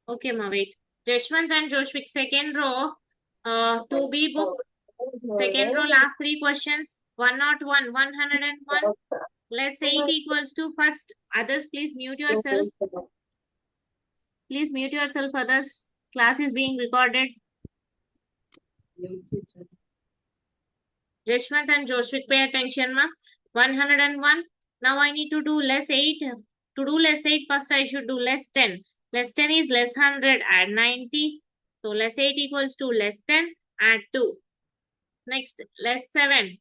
Okay, ma, wait. Jashwant and Joshvik, second row. To be book. Second row, last three questions. 101, 101. Less 8 equals to first. Others, please mute yourself. Please mute yourself, others. Class is being recorded. Jashwant and Joshvik, pay attention, ma. 101. Now I need to do less 8. To do less 8, first I should do less 10. Less 10 is less 100, add 90. So less 8 equals to less 10, add 2. Next, less 7.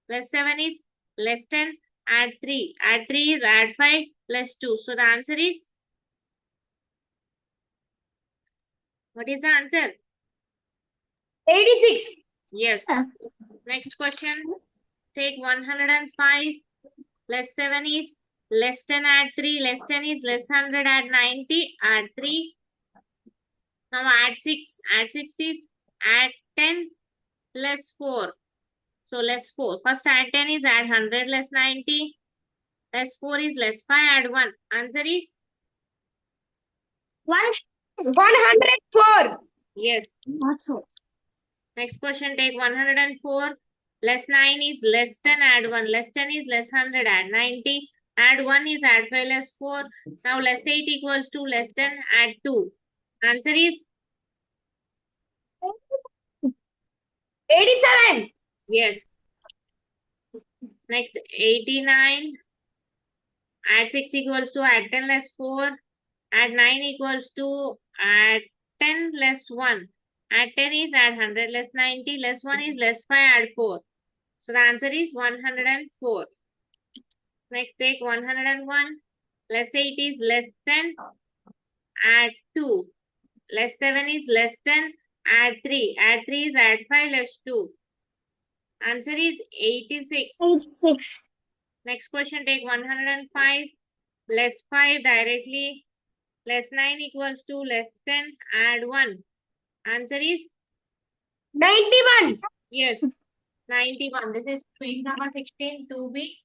Less 7 is less 10, add 3. Add 3 is add 5, less 2. So the answer is, what is the answer? 86. Yes. Next question, take 105. Less 7 is less 10, add 3. Less 10 is less 100, add 90, add 3. Now add 6. Add 6 is add 10, less 4. So less 4. First add 10 is add 100, less 90. Less 4 is less 5, add 1. Answer is? 104. Yes. Next question, take 104. Less 9 is less 10, add 1. Less 10 is less 100, add 90. Add 1 is add 5, less 4. Now less 8 equals to less 10, add 2. Answer is? 87. Yes. Next, 89. Add 6 equals to add 10 less 4. Add 9 equals to add 10 less 1. Add 10 is add 100 less 90. Less 1 is less 5, add 4. So the answer is 104. Next, take 101. Less 8 is less 10. Add 2. Less 7 is less 10. Add 3. Add 3 is add 5 less 2. Answer is 86. 86. Next question, take 105. Less 5 directly. Less 9 equals to less 10. Add 1. Answer is? 91. Yes. 91. This is quiz number 16 to be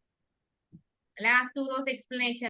last two rows explanation.